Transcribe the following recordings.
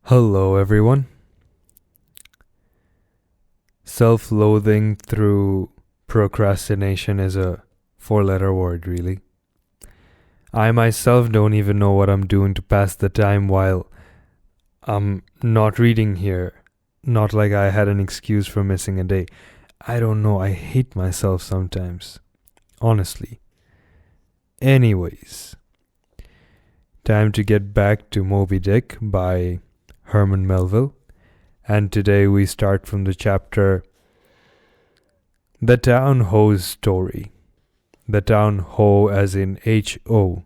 Hello, everyone. Self-loathing through procrastination is a four-letter word, really. I myself don't even know what I'm doing to pass the time while I'm not reading here. Not like I had an excuse for missing a day. I don't know, I hate myself sometimes. Honestly. Anyways, time to get back to Moby Dick by Herman Melville. And today we start from the chapter The Town Ho's Story. The Town Ho as in H-O,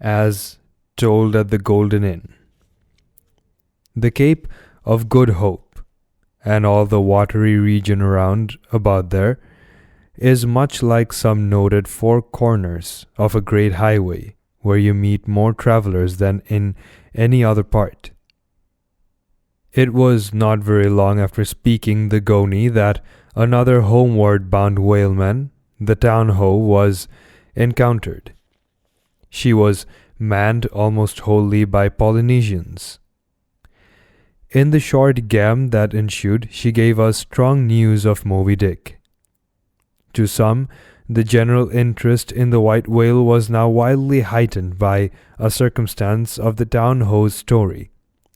as told at the Golden Inn. The Cape of Good Hope, and all the watery region around about there, is much like some noted four corners of a great highway where you meet more travelers than in any other part. It was not very long after speaking the Goni that another homeward bound whaleman, the Town Ho, was encountered. She was manned almost wholly by Polynesians. In the short gam that ensued, she gave us strong news of Moby Dick. To some, the general interest in the white whale was now wildly heightened by a circumstance of the Town Ho's story,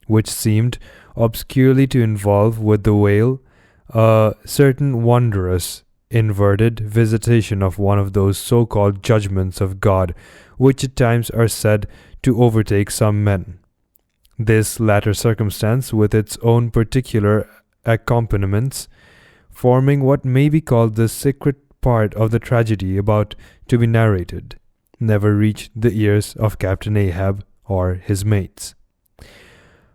which seemed obscurely to involve with the whale a certain wondrous, inverted visitation of one of those so-called judgments of God which at times are said to overtake some men. This latter circumstance, with its own particular accompaniments, forming what may be called the secret part of the tragedy about to be narrated, never reached the ears of Captain Ahab or his mates.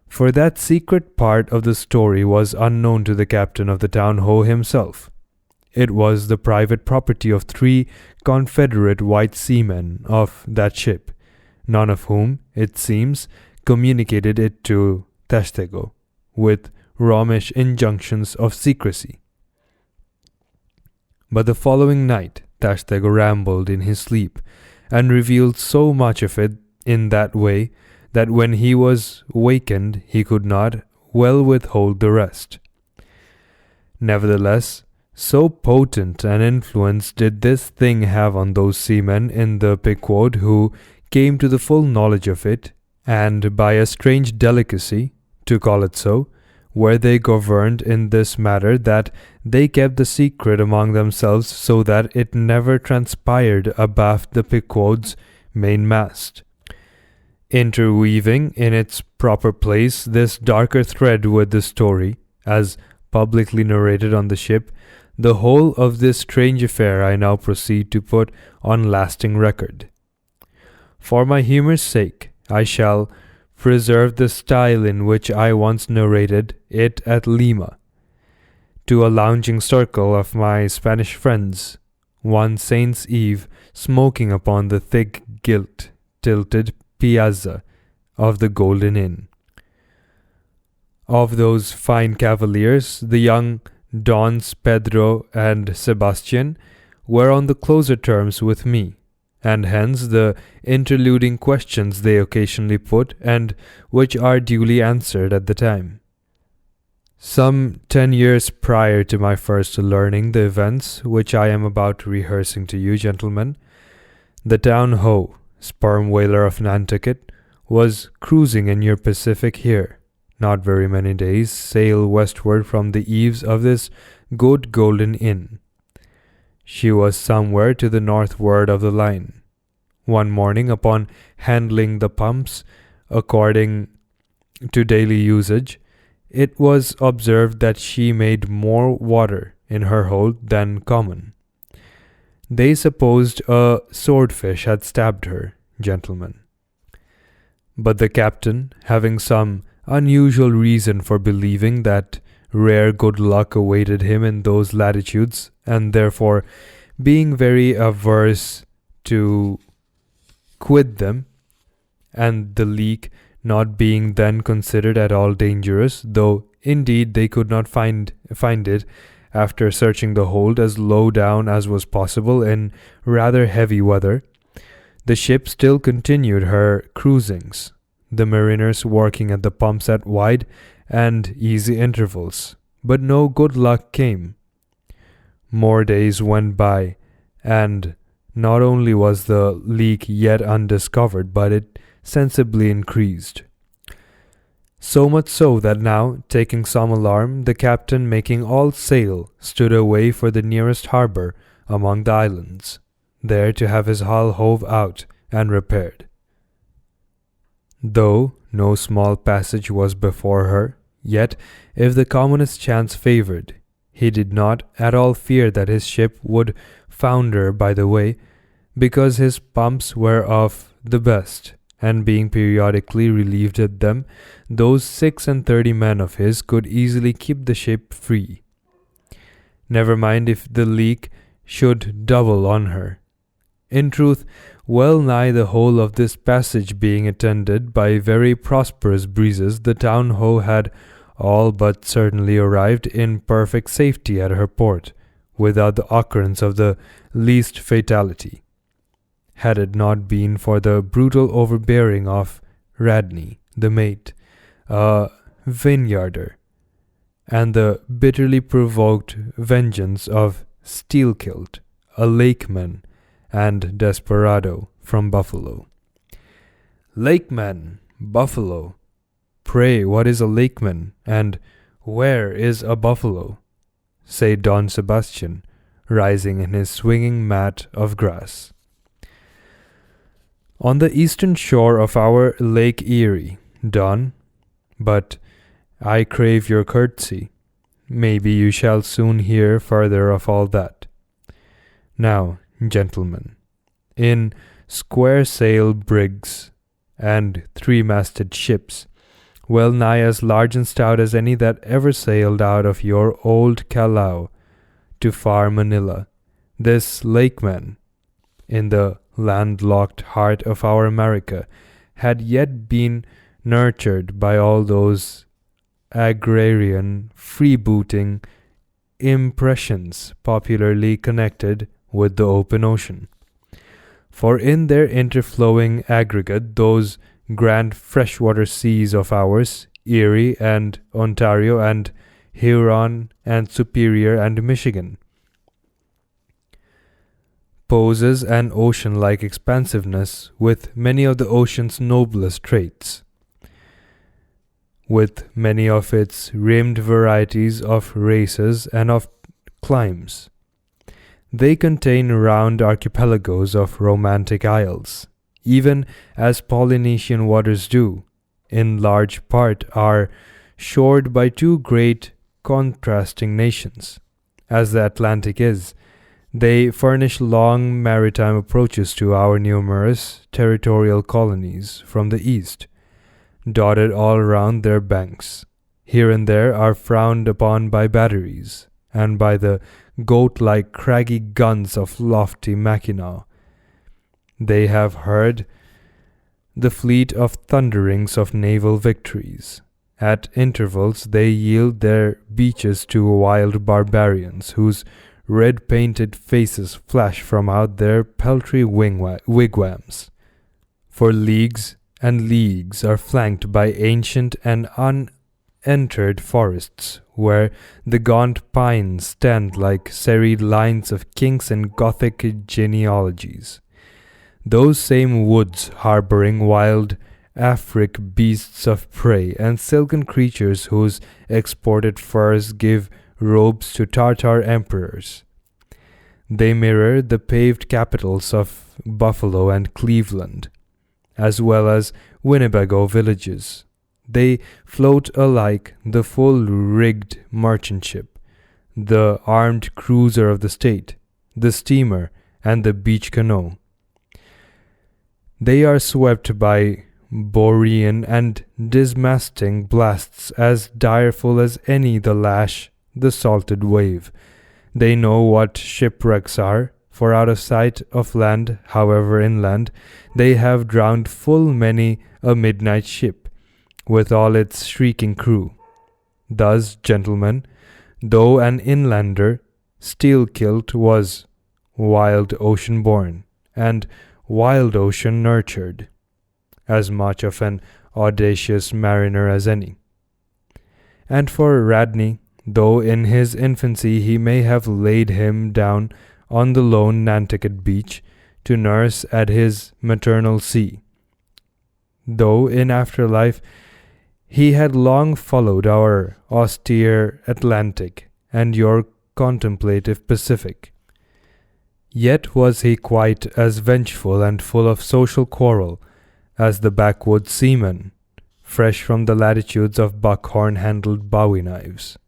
For that secret part of the story was unknown to the captain of the Town Ho himself. It was the private property of 3 Confederate white seamen of that ship, none of whom, it seems, communicated it to Tashtego, with Romish injunctions of secrecy. But the following night, Tashtego rambled in his sleep, and revealed so much of it in that way that when he was wakened he could not well withhold the rest. Nevertheless, so potent an influence did this thing have on those seamen in the Pequod who came to the full knowledge of it, and by a strange delicacy, to call it so, were they governed in this matter, that they kept the secret among themselves, so that it never transpired abaft the Pequod's mainmast, interweaving in its proper place this darker thread with the story, as publicly narrated on the ship. The whole of this strange affair I now proceed to put on lasting record. For my humour's sake, I shall preserve the style in which I once narrated it at Lima, to a lounging circle of my Spanish friends, one Saint's Eve, smoking upon the thick gilt-tilted piazza of the Golden Inn. Of those fine cavaliers, the young Dons Pedro and Sebastian were on the closer terms with me, and hence the interluding questions they occasionally put, and which are duly answered at the time. Some 10 years prior to my first learning the events which I am about rehearsing to you, gentlemen, the Town Ho, sperm whaler of Nantucket, was cruising in your Pacific here, not very many days' sail westward from the eaves of this good Golden Inn. She was somewhere to the northward of the line. One morning, upon handling the pumps according to daily usage, it was observed that she made more water in her hold than common. They supposed a swordfish had stabbed her, gentlemen. But the captain, having some unusual reason for believing that rare good luck awaited him in those latitudes, and therefore being very averse to quit them, and the leak not being then considered at all dangerous, though indeed they could not find it after searching the hold as low down as was possible in rather heavy weather, the ship still continued her cruisings, the mariners working at the pumps at wide and easy intervals, but no good luck came. More days went by, and not only was the leak yet undiscovered, but it sensibly increased. So much so that now, taking some alarm, the captain, making all sail, stood away for the nearest harbour among the islands, there to have his hull hove out and repaired. Though no small passage was before her, yet, if the commonest chance favoured, he did not at all fear that his ship would founder by the way, because his pumps were of the best, and being periodically relieved at them, those 36 men of his could easily keep the ship free. Never mind if the leak should double on her. In truth, well nigh the whole of this passage being attended by very prosperous breezes, the Town-Ho had all but certainly arrived in perfect safety at her port, without the occurrence of the least fatality. Had it not been for the brutal overbearing of Radney, the mate, a vineyarder, and the bitterly provoked vengeance of Steelkilt, a lakeman and desperado from Buffalo. Lakeman, Buffalo. Pray, what is a lakeman, and where is a buffalo? Said Don Sebastian, rising in his swinging mat of grass. On the eastern shore of our Lake Erie, Don, but I crave your courtesy. Maybe you shall soon hear further of all that. Now, gentlemen, in square sail brigs and 3-masted ships, well nigh as large and stout as any that ever sailed out of your old Callao to far Manila, this lakeman, in the landlocked heart of our America, had yet been nurtured by all those agrarian, freebooting impressions popularly connected with the open ocean. For in their interflowing aggregate, those grand freshwater seas of ours, Erie and Ontario and Huron and Superior and Michigan, poses an ocean-like expansiveness with many of the ocean's noblest traits, with many of its rimmed varieties of races and of climes. They contain round archipelagos of romantic isles, even as Polynesian waters do, in large part are shored by two great contrasting nations. As the Atlantic is, they furnish long maritime approaches to our numerous territorial colonies from the east, dotted all round their banks. Here and there are frowned upon by batteries, and by the goat-like craggy guns of lofty Mackinaw. They have heard the fleet of thunderings of naval victories. At intervals they yield their beaches to wild barbarians, whose red-painted faces flash from out their peltry wigwams. For leagues and leagues are flanked by ancient and unentered forests, where the gaunt pines stand like serried lines of kings and Gothic genealogies. Those same woods harbouring wild Afric beasts of prey and silken creatures whose exported furs give robes to Tartar emperors. They mirror the paved capitals of Buffalo and Cleveland, as well as Winnebago villages. They float alike the full-rigged merchant ship, the armed cruiser of the state, the steamer, and the beach canoe. They are swept by Borean and dismasting blasts as direful as any the lash the salted wave. They know what shipwrecks are, for out of sight of land, however inland, they have drowned full many a midnight ship, with all its shrieking crew. Thus, gentlemen, though an inlander, Steelkilt was wild ocean born, and wild ocean nurtured. As much of an audacious mariner as any. And for Radney, though in his infancy he may have laid him down on the lone Nantucket beach to nurse at his maternal sea, though in after life he had long followed our austere Atlantic and your contemplative Pacific, yet was he quite as vengeful and full of social quarrel as the backwoods seaman, fresh from the latitudes of buckhorn-handled bowie knives.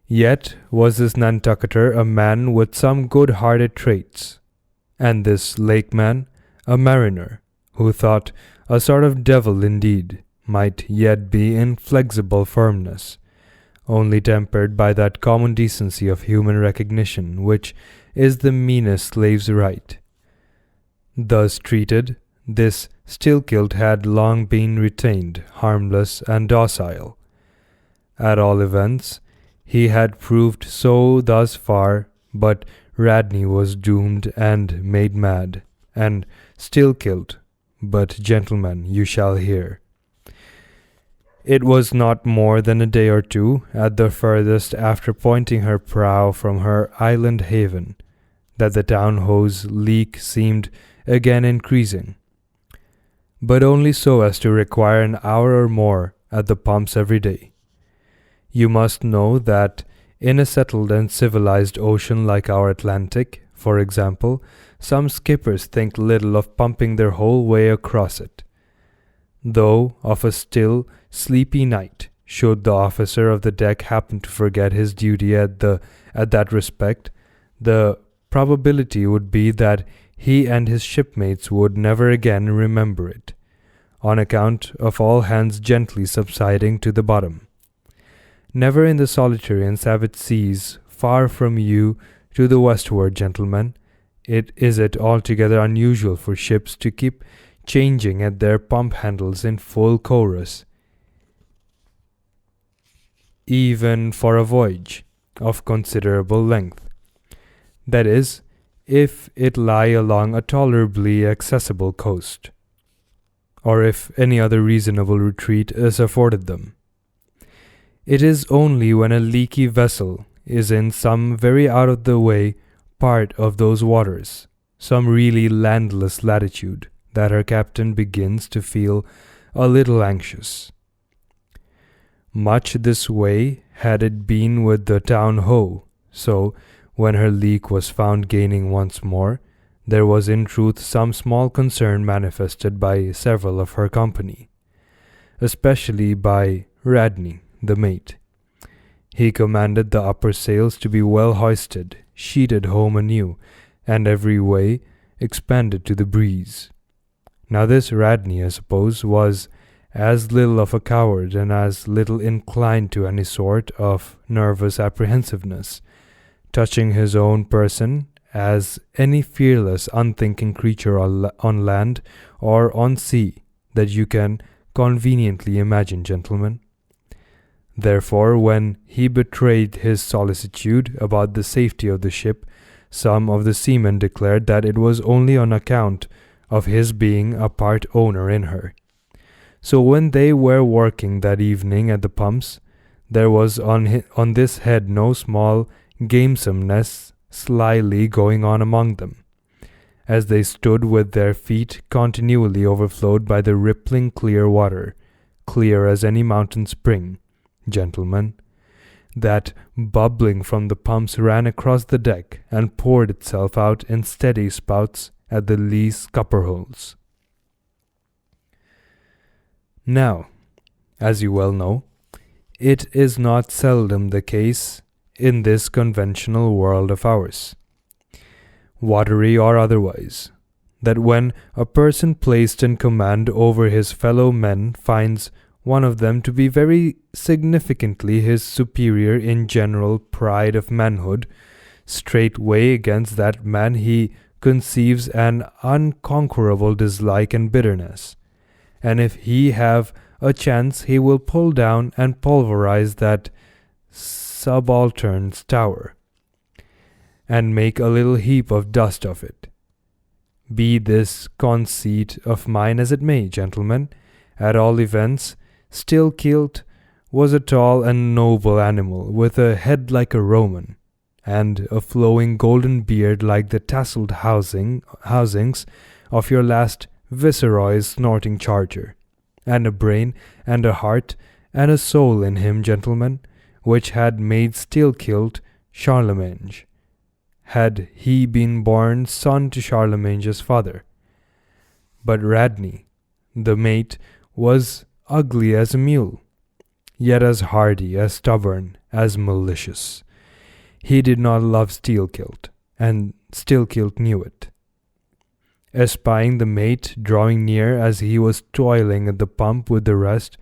Yet was this Nantucketer a man with some good-hearted traits, and this lakeman a mariner, who thought a sort of devil indeed might yet be inflexible firmness, only tempered by that common decency of human recognition which is the meanest slave's right. Thus treated, this Steelkilt had long been retained harmless and docile. At all events, he had proved so thus far, but Radney was doomed and made mad, and Steelkilt, but gentlemen, you shall hear. It was not more than a day or two, at the furthest, after pointing her prow from her island haven, that the town-ho's leak seemed again increasing, but only so as to require an hour or more at the pumps every day. You must know that in a settled and civilized ocean like our Atlantic, for example, some skippers think little of pumping their whole way across it, though of a still, sleepy night, should the officer of the deck happen to forget his duty at that respect, the probability would be that he and his shipmates would never again remember it, on account of all hands gently subsiding to the bottom. Never in the solitary and savage seas far from you to the westward, gentlemen, is it altogether unusual for ships to keep changing at their pump handles in full chorus, even for a voyage of considerable length. That is, if it lie along a tolerably accessible coast, or if any other reasonable retreat is afforded them. It is only when a leaky vessel is in some very out-of-the-way part of those waters, some really landless latitude, that her captain begins to feel a little anxious. Much this way had it been with the town-ho, so when her leak was found gaining once more, there was in truth some small concern manifested by several of her company, especially by Radney, the mate. He commanded the upper sails to be well hoisted, sheeted home anew, and every way expanded to the breeze. Now this Radney, I suppose, was as little of a coward and as little inclined to any sort of nervous apprehensiveness touching his own person as any fearless, unthinking creature on land or on sea that you can conveniently imagine, gentlemen. Therefore, when he betrayed his solicitude about the safety of the ship, some of the seamen declared that it was only on account of his being a part owner in her. So when they were working that evening at the pumps, there was on this head no small gamesomeness slyly going on among them, as they stood with their feet continually overflowed by the rippling clear water, clear as any mountain spring, gentlemen, that bubbling from the pumps ran across the deck and poured itself out in steady spouts at the lee scupper holes. Now, as you well know, it is not seldom the case in this conventional world of ours, watery or otherwise, that when a person placed in command over his fellow men finds one of them to be very significantly his superior in general pride of manhood, straightway against that man he conceives an unconquerable dislike and bitterness, and if he have a chance he will pull down and pulverize that subaltern's tower, and make a little heap of dust of it. Be this conceit of mine as it may, gentlemen, At all events, Steelkilt was a tall and noble animal, with a head like a Roman, and a flowing golden beard like the tasseled housings of your last viceroy's snorting charger, and a brain and a heart and a soul in him, gentlemen, which had made Steelkilt Charlemagne, had he been born son to Charlemagne's father. But Radney, the mate, was ugly as a mule, yet as hardy, as stubborn, as malicious. He did not love Steelkilt, and Steelkilt knew it. Espying the mate drawing near as he was toiling at the pump with the rest,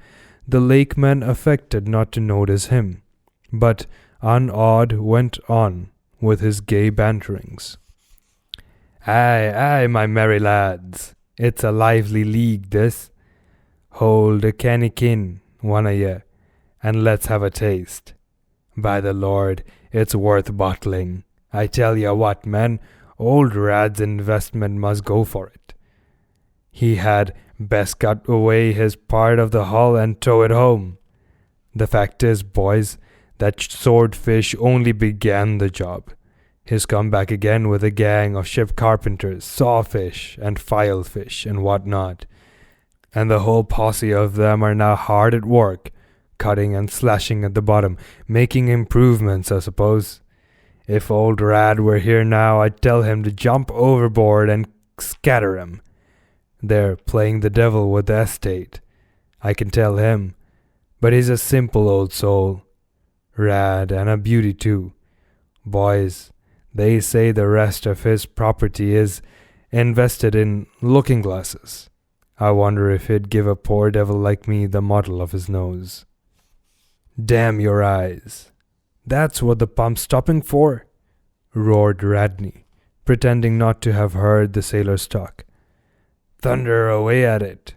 the lakeman affected not to notice him, but unawed went on with his gay banterings. "Aye, aye, my merry lads, it's a lively league this. Hold a cannikin, one o' ye, and let's have a taste. By the Lord, it's worth bottling. I tell ye what, men, old Rad's investment must go for it. He had best cut away his part of the hull and tow it home. The fact is, boys, that swordfish only began the job. He's come back again with a gang of ship carpenters, sawfish and filefish and what not, and the whole posse of them are now hard at work, cutting and slashing at the bottom, making improvements, I suppose. If old Rad were here now, I'd tell him to jump overboard and scatter him. They're playing the devil with the estate, I can tell him, but he's a simple old soul. Rad, and a beauty too. Boys, they say the rest of his property is invested in looking-glasses. I wonder if he'd give a poor devil like me the model of his nose." "Damn your eyes! That's what the pump's stopping for," roared Radney, pretending not to have heard the sailor's talk. "Thunder away at it."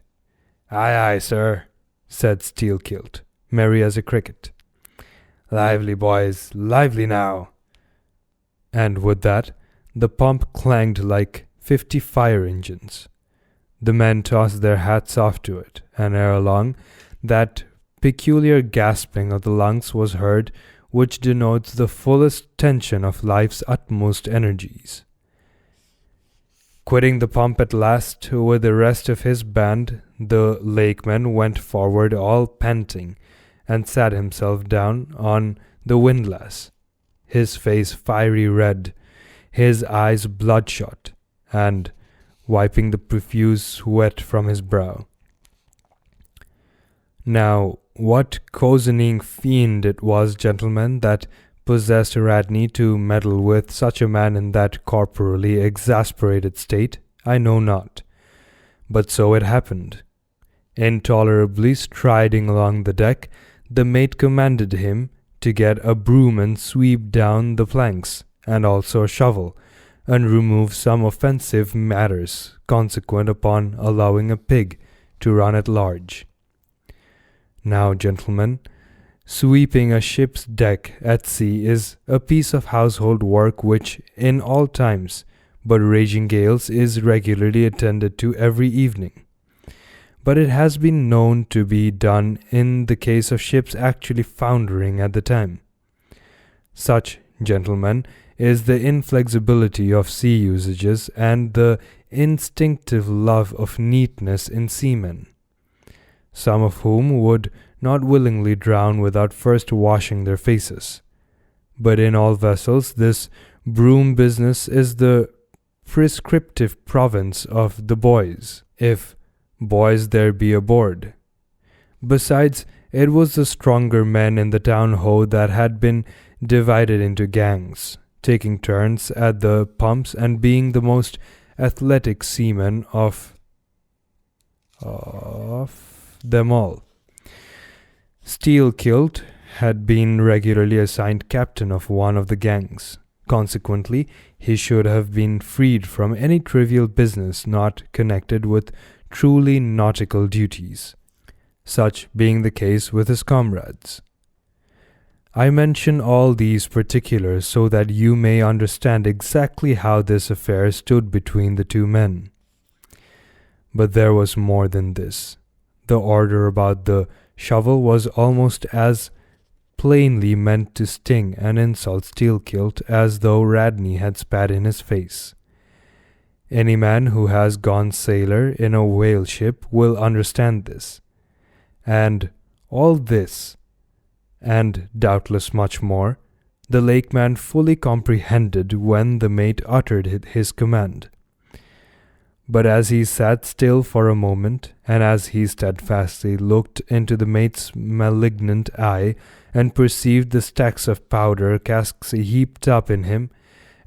"Aye, aye, sir," said Steelkilt, merry as a cricket. "Lively, boys, lively now." And with that, the pump clanged like 50 fire engines. The men tossed their hats off to it, and ere long, that peculiar gasping of the lungs was heard, which denotes the fullest tension of life's utmost energies. Quitting the pump at last, with the rest of his band, the lakeman went forward all panting, and sat himself down on the windlass, his face fiery red, his eyes bloodshot, and wiping the profuse sweat from his brow. Now, what cozening fiend it was, gentlemen, that possessed Radney to meddle with such a man in that corporally exasperated state, I know not. But so it happened. Intolerably striding along the deck, the mate commanded him to get a broom and sweep down the planks, and also a shovel, and remove some offensive matters consequent upon allowing a pig to run at large. Now, gentlemen, sweeping a ship's deck at sea is a piece of household work which, in all times but raging gales, is regularly attended to every evening. But it has been known to be done in the case of ships actually foundering at the time. Such, gentlemen, is the inflexibility of sea usages and the instinctive love of neatness in seamen, some of whom would not willingly drown without first washing their faces. But in all vessels this broom business is the prescriptive province of the boys, if boys there be aboard. Besides, it was the stronger men in the town-ho that had been divided into gangs, taking turns at the pumps and being the most athletic seamen of them all. Steelkilt had been regularly assigned captain of one of the gangs. Consequently, he should have been freed from any trivial business not connected with truly nautical duties, such being the case with his comrades. I mention all these particulars so that you may understand exactly how this affair stood between the two men. But there was more than this. The order about the shovel was almost as plainly meant to sting and insult Steelkilt as though Radney had spat in his face. Any man who has gone sailor in a whale ship will understand this. And all this, and doubtless much more, the lakeman fully comprehended when the mate uttered his command. But as he sat still for a moment, and as he steadfastly looked into the mate's malignant eye, and perceived the stacks of powder casks heaped up in him,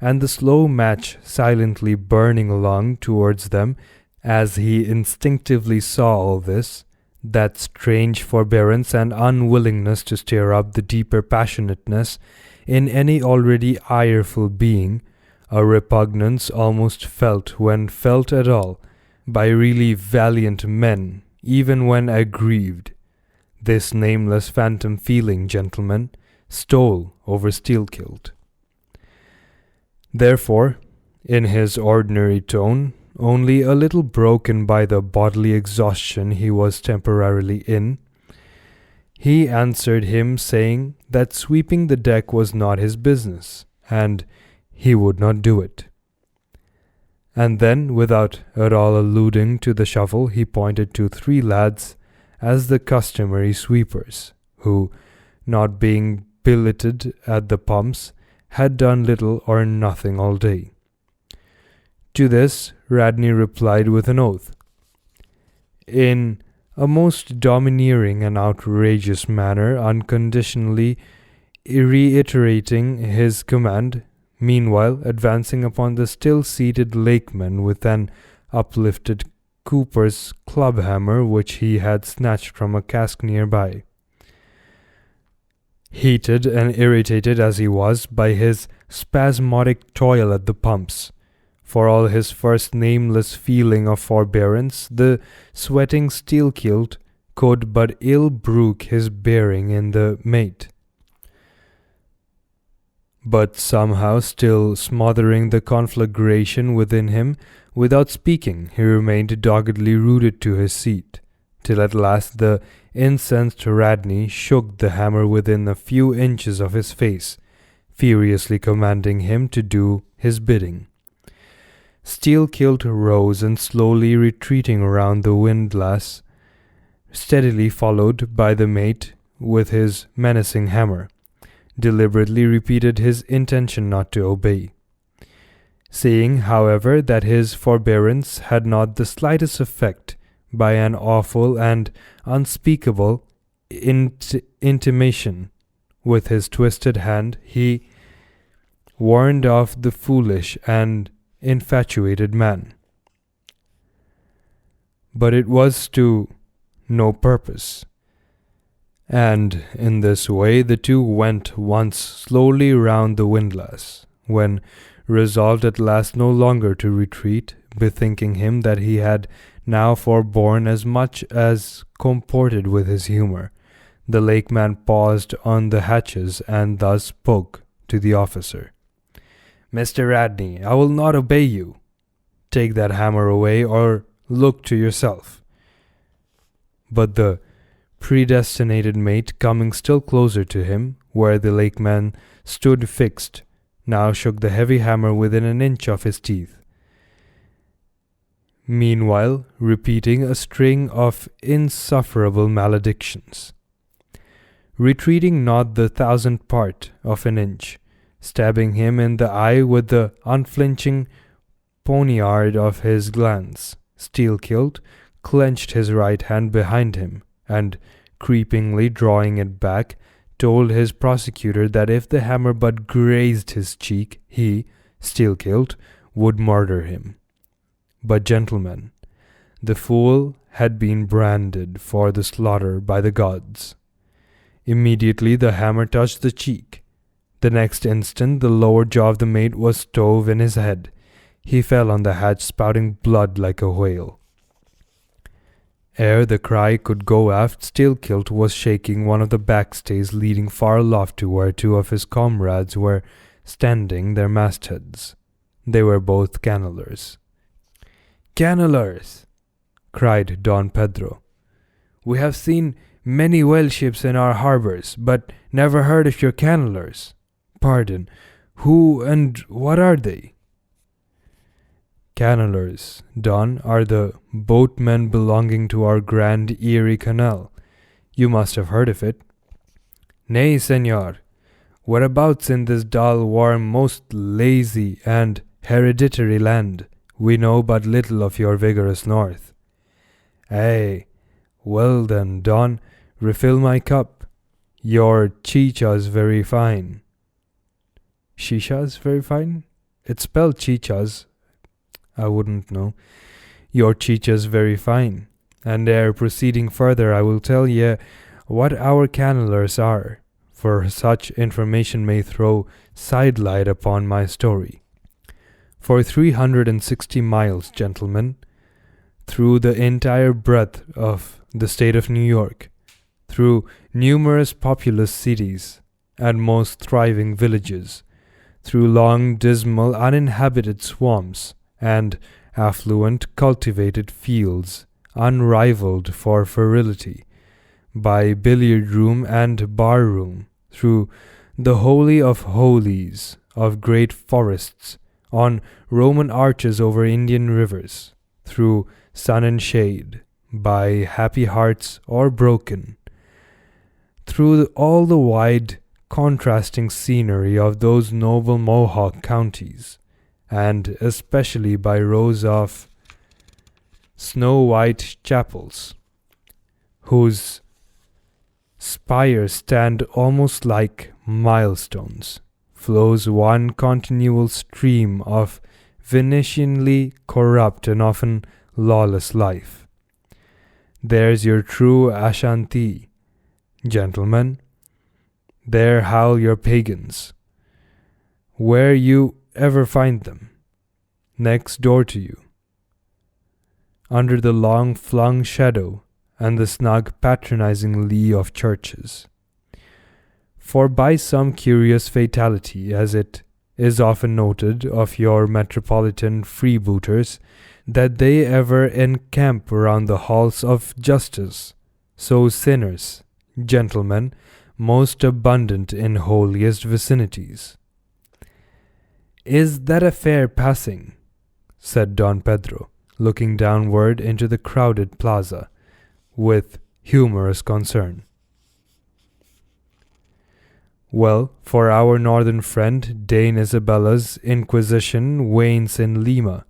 and the slow match silently burning along towards them, as he instinctively saw all this, that strange forbearance and unwillingness to stir up the deeper passionateness in any already ireful being, a repugnance almost felt when felt at all, by really valiant men, even when aggrieved. This nameless phantom feeling, gentlemen, stole over Steelkilt. Therefore, in his ordinary tone, only a little broken by the bodily exhaustion he was temporarily in, he answered him, saying that sweeping the deck was not his business, and he would not do it. And then, without at all alluding to the shovel, he pointed to 3 lads as the customary sweepers, who, not being billeted at the pumps, had done little or nothing all day. To this Radney replied with an oath, in a most domineering and outrageous manner, unconditionally reiterating his command, meanwhile advancing upon the still-seated lakeman with an uplifted cooper's club hammer which he had snatched from a cask nearby. Heated and irritated as he was by his spasmodic toil at the pumps, for all his first nameless feeling of forbearance, the sweating Steelkilt could but ill brook his bearing in the mate. But somehow, still smothering the conflagration within him, without speaking, he remained doggedly rooted to his seat, till at last the incensed Radney shook the hammer within a few inches of his face, furiously commanding him to do his bidding. Steelkilt rose and, slowly retreating around the windlass, steadily followed by the mate with his menacing hammer, deliberately repeated his intention not to obey. Seeing, however, that his forbearance had not the slightest effect, by an awful and unspeakable intimation with his twisted hand, he warned off the foolish and infatuated man. But it was to no purpose, and in this way the two went once slowly round the windlass, when, resolved at last no longer to retreat, bethinking him that he had now forborne as much as comported with his humour, the lakeman paused on the hatches and thus spoke to the officer. "Mr. Radney, I will not obey you. Take that hammer away, or look to yourself." But the predestinated mate, coming still closer to him, where the lakeman stood fixed, now shook the heavy hammer within an inch of his teeth, meanwhile repeating a string of insufferable maledictions, retreating not the 1,000th part of an inch, stabbing him in the eye with the unflinching poniard of his glance. Steelkilt clenched his right hand behind him, and, creepingly drawing it back, told his prosecutor that if the hammer but grazed his cheek, he, Steelkilt, would murder him. But, gentlemen, the fool had been branded for the slaughter by the gods. Immediately the hammer touched the cheek. The next instant the lower jaw of the mate was stove in his head. He fell on the hatch, spouting blood like a whale. Ere the cry could go aft, Steelkilt was shaking one of the backstays leading far aloft to where 2 of his comrades were standing their mastheads. They were both cannelers. "Cannelers!" cried Don Pedro. We have seen many whale ships in our harbors, but never heard of your cannelers. Pardon, who and what are they? Cannelers, Don, are the boatmen belonging to our Grand Erie Canal. You must have heard of it. Nay, senor. Whereabouts in this dull, warm, most lazy and hereditary land we know but little of your vigorous north. Ay, well then, Don, refill my cup. Your chicha's very fine. Shisha's very fine? It's spelled chichas. I wouldn't know. Your chicha's very fine. And ere proceeding further, I will tell ye what our cannelers are, for such information may throw sidelight upon my story. For 360 miles, gentlemen, through the entire breadth of the state of New York, through numerous populous cities and most thriving villages, through long, dismal, uninhabited swamps, and affluent, cultivated fields, unrivaled for virility, by billiard room and bar room, through the holy of holies of great forests, on Roman arches over Indian rivers, through sun and shade, by happy hearts or broken, through all the wide, contrasting scenery of those noble Mohawk counties, and especially by rows of snow-white chapels, whose spires stand almost like milestones, flows one continual stream of Venetianly corrupt and often lawless life. There's your true Ashanti, gentlemen. There howl your pagans, where you ever find them, next door to you, under the long flung shadow and the snug patronizing lee of churches. For by some curious fatality, as it is often noted of your metropolitan freebooters, that they ever encamp around the halls of justice, so sinners, gentlemen, most abundant in holiest vicinities. Is that a fair passing? Said Don Pedro, looking downward into the crowded plaza, with humorous concern. Well, for our northern friend, Dame Isabella's Inquisition wanes in Lima,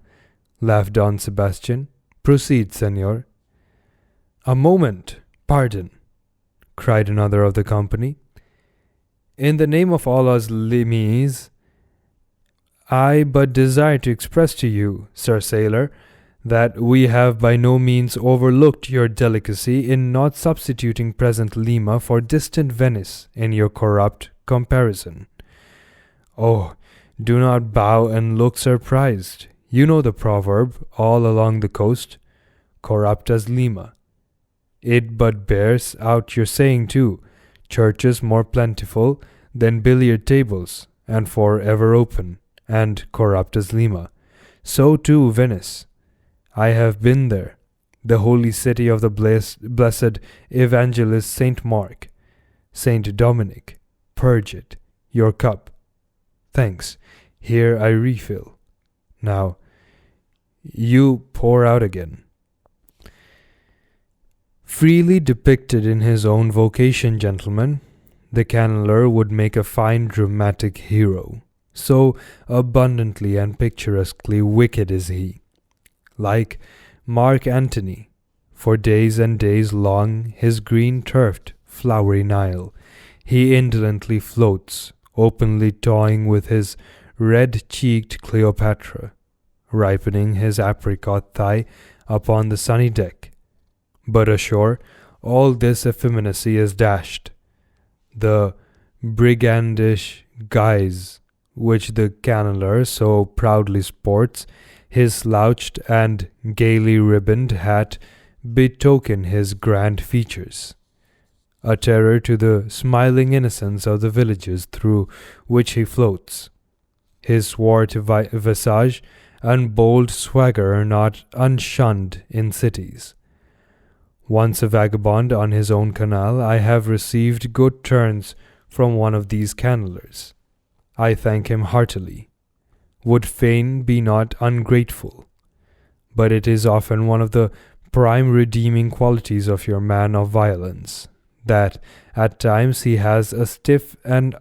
laughed Don Sebastian. Proceed, senor. A moment, pardon, cried another of the company. In the name of Allah's limies, I but desire to express to you, Sir Sailor, that we have by no means overlooked your delicacy in not substituting present Lima for distant Venice in your corrupt comparison. Oh, do not bow and look surprised. You know the proverb all along the coast, corrupt as Lima. It but bears out your saying too, churches more plentiful than billiard tables, and for ever open, and corrupt as Lima. So too Venice. I have been there, the holy city of the blessed evangelist Saint Mark, Saint Dominic. Purge it, your cup. Thanks, here I refill. Now, you pour out again. Freely depicted in his own vocation, gentlemen, the canneller would make a fine dramatic hero. So abundantly and picturesquely wicked is he. Like Mark Antony, for days and days long his green-turfed, flowery Nile, he indolently floats, openly toying with his red-cheeked Cleopatra, ripening his apricot thigh upon the sunny deck. But ashore, all this effeminacy is dashed. The brigandish guise which the canneller so proudly sports, his slouched and gaily ribboned hat betoken his grand features, a terror to the smiling innocence of the villages through which he floats. His swart visage and bold swagger are not unshunned in cities. Once a vagabond on his own canal, I have received good turns from one of these cannelers. I thank him heartily. Would fain be not ungrateful, but it is often one of the prime redeeming qualities of your man of violence, that at times he has as stiff an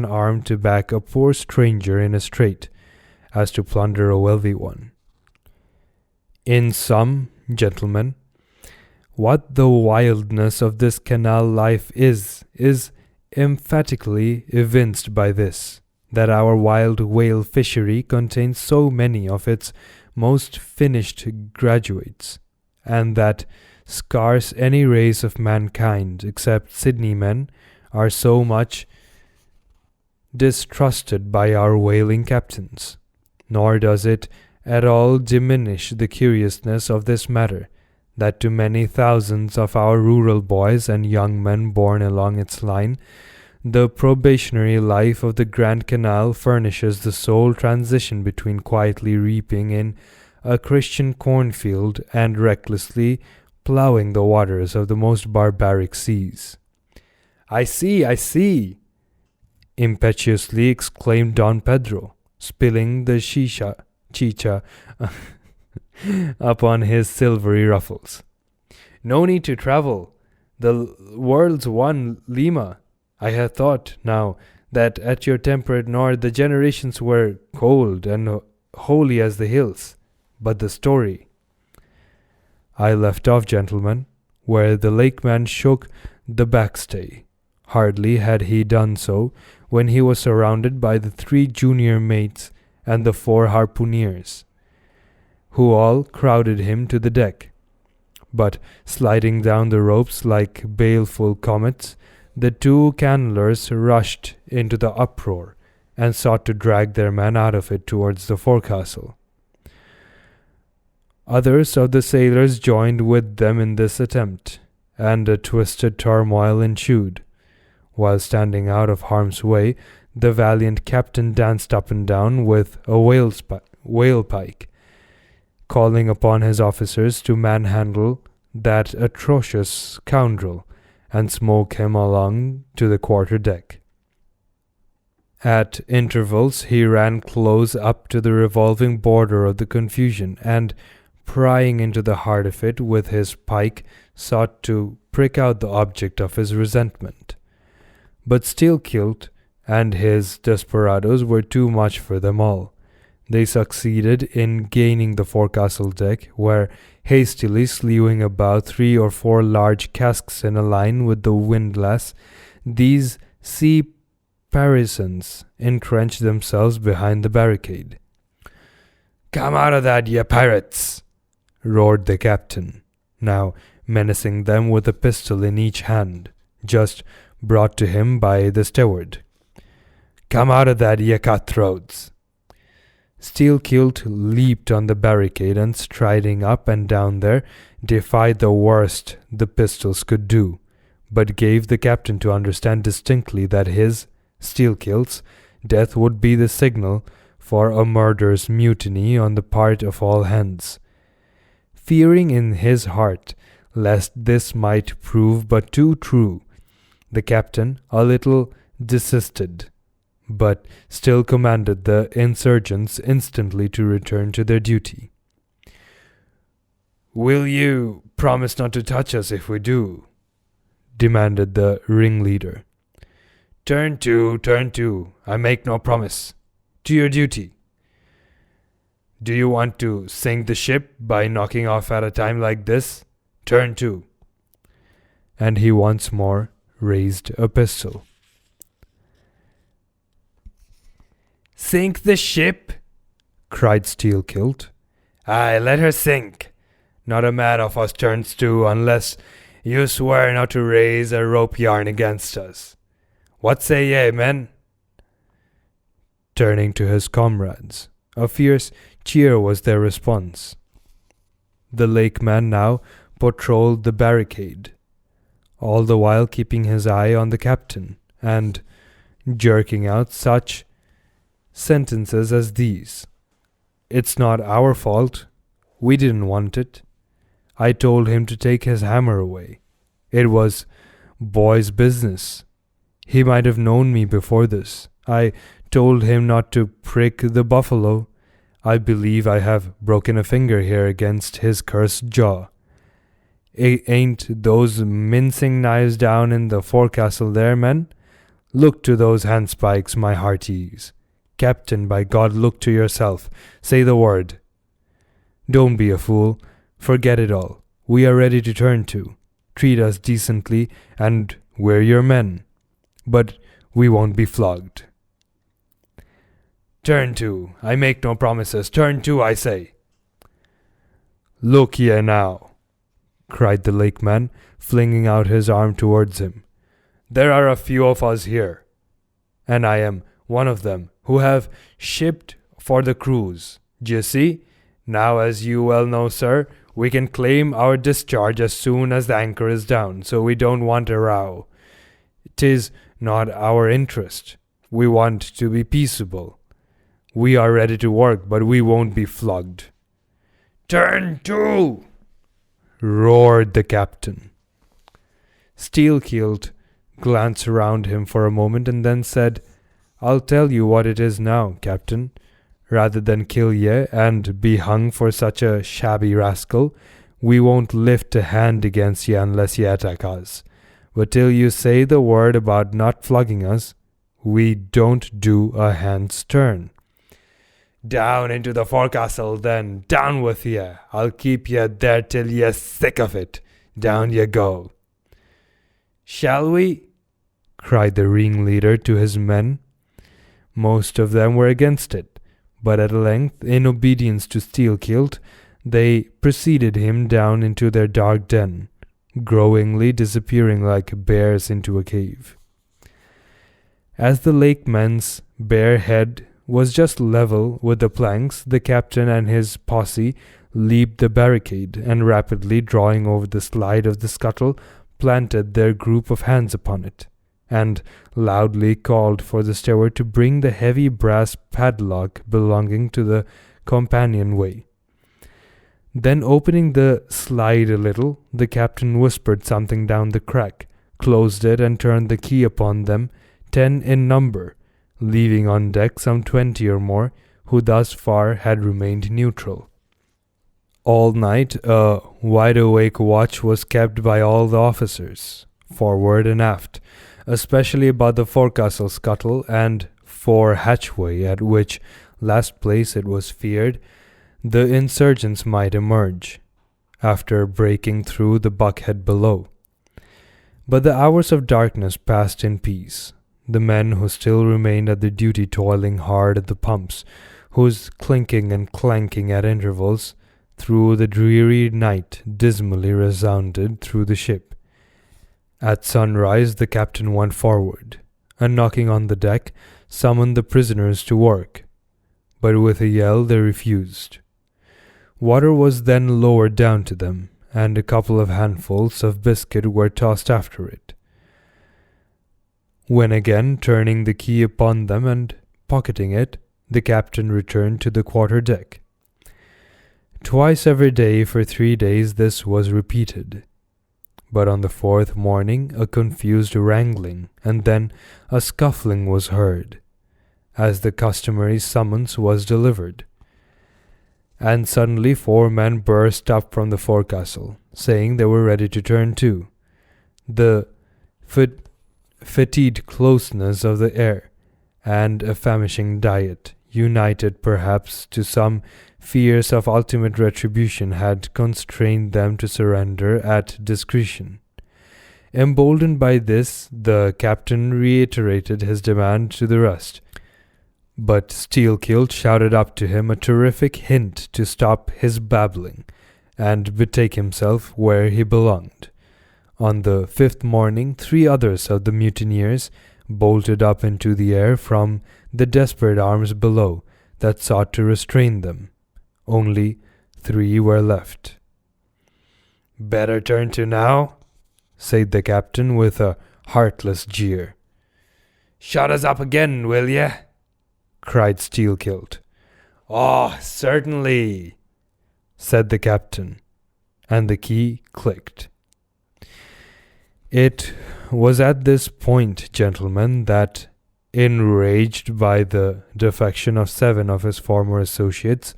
arm to back a poor stranger in a strait as to plunder a wealthy one. In sum, gentlemen, what the wildness of this canal life is emphatically evinced by this, that our wild whale fishery contains so many of its most finished graduates, and that scarce any race of mankind, except Sydney men, are so much distrusted by our whaling captains. Nor does it at all diminish the curiousness of this matter, that to many thousands of our rural boys and young men born along its line, the probationary life of the Grand Canal furnishes the sole transition between quietly reaping in a Christian cornfield and recklessly ploughing the waters of the most barbaric seas. I see, impetuously exclaimed Don Pedro, spilling the chicha upon his silvery ruffles. No need to travel. The world's one Lima. I had thought, now, that at your temperate north the generations were cold and holy as the hills. But the story. I left off, gentlemen, where the lakeman shook the backstay. Hardly had he done so when he was surrounded by the 3 junior mates and the 4 harpooneers, who all crowded him to the deck. But sliding down the ropes like baleful comets, the 2 cannelers rushed into the uproar and sought to drag their man out of it towards the forecastle. Others of the sailors joined with them in this attempt, and a twisted turmoil ensued. While standing out of harm's way, the valiant captain danced up and down with a whale pike, calling upon his officers to manhandle that atrocious scoundrel and smoke him along to the quarter deck. At intervals he ran close up to the revolving border of the confusion, and, prying into the heart of it with his pike, sought to prick out the object of his resentment. But Steelkilt and his desperadoes were too much for them all. They succeeded in gaining the forecastle deck, where, hastily slewing about 3 or 4 large casks in a line with the windlass, these sea parisans entrenched themselves behind the barricade. "Come out of that, ye pirates!" roared the captain, now menacing them with a pistol in each hand, just brought to him by the steward. "Come out of that, ye cutthroats!" Steelkilt leaped on the barricade and, striding up and down there, defied the worst the pistols could do, but gave the captain to understand distinctly that his, Steelkilt's, death would be the signal for a murderous mutiny on the part of all hands. Fearing in his heart lest this might prove but too true, the captain a little desisted, but still commanded the insurgents instantly to return to their duty. "Will you promise not to touch us if we do?" demanded the ringleader. Turn to, I make no promise. To your duty." "Do you want to sink the ship by knocking off at a time like this? Turn to." And he once more raised a pistol. "Sink the ship?" cried Steelkilt. "Aye, let her sink. Not a man of us turns to unless you swear not to raise a rope yarn against us. What say ye, men?" Turning to his comrades, a fierce cheer was their response. The lakeman now patrolled the barricade, all the while keeping his eye on the captain, and jerking out such sentences as these: "It's not our fault. We didn't want it. I told him to take his hammer away. It was boy's business. He might have known me before this. I told him not to prick the buffalo. I believe I have broken a finger here against his cursed jaw. Ain't those mincing knives down in the forecastle there, men? Look to those handspikes, my hearties. Captain, by God, look to yourself. Say the word. Don't be a fool. Forget it all. We are ready to turn to. Treat us decently, and we're your men. But we won't be flogged. Turn to. I make no promises. Turn to, I say. Look ye now, cried the lakeman, flinging out his arm towards him. There are a few of us here, and I am one of them, who have shipped for the cruise. D'ye see? Now, as you well know, sir, we can claim our discharge as soon as the anchor is down, so we don't want a row. 'Tis not our interest. We want to be peaceable. We are ready to work, but we won't be flogged. Turn to! Roared the captain. Steelkilt glanced around him for a moment and then said, I'll tell you what it is now, captain. Rather than kill ye and be hung for such a shabby rascal, we won't lift a hand against ye unless ye attack us. But till you say the word about not flogging us, we don't do a hand's turn. Down into the forecastle, then. Down with ye. I'll keep ye there till ye're sick of it. Down ye go. Shall we? Cried the ringleader to his men. Most of them were against it, but at length, in obedience to Steelkilt, they preceded him down into their dark den, growingly disappearing like bears into a cave. As the lakeman's bare head was just level with the planks, the captain and his posse leaped the barricade, and rapidly drawing over the slide of the scuttle, planted their group of hands upon it, and loudly called for the steward to bring the heavy brass padlock belonging to the companionway. Then, opening the slide a little, the captain whispered something down the crack, closed it, and turned the key upon them, 10 in number, leaving on deck some 20 or more, who thus far had remained neutral. All night a wide-awake watch was kept by all the officers, forward and aft, especially about the forecastle scuttle and fore hatchway, at which last place it was feared the insurgents might emerge, after breaking through the buckhead below. But the hours of darkness passed in peace. The men who still remained at their duty toiling hard at the pumps, whose clinking and clanking at intervals through the dreary night dismally resounded through the ship. At sunrise the captain went forward, and knocking on the deck, summoned the prisoners to work, but with a yell they refused. Water was then lowered down to them, and a couple of handfuls of biscuit were tossed after it, when again turning the key upon them and pocketing it, the captain returned to the quarter-deck. Twice every day for 3 days this was repeated, but on the 4th morning a confused wrangling and then a scuffling was heard, as the customary summons was delivered. And suddenly 4 men burst up from the forecastle, saying they were ready to turn to. The fatigued closeness of the air, and a famishing diet, united perhaps to some fears of ultimate retribution, had constrained them to surrender at discretion. Emboldened by this, the captain reiterated his demand to the rest, but Steelkilt shouted up to him a terrific hint to stop his babbling, and betake himself where he belonged. On the 5th morning 3 others of the mutineers bolted up into the air from the desperate arms below that sought to restrain them. Only 3 were left. Better turn to now, said the captain with a heartless jeer. Shut us up again, will ye? Cried Steelkilt. Oh, certainly, said the captain. and the key clicked. It was at this point, gentlemen, that, enraged by the defection of 7 of his former associates,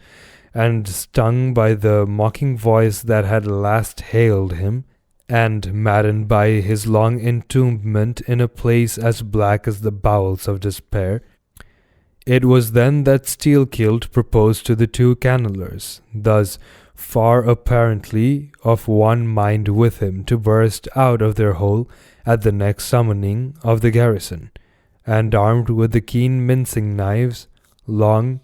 and stung by the mocking voice that had last hailed him, and maddened by his long entombment in a place as black as the bowels of despair, it was then that Steelkilt proposed to the 2 cannelers, thus far apparently of one mind with him, to burst out of their hole at the next summoning of the garrison, and armed with the keen mincing knives, long,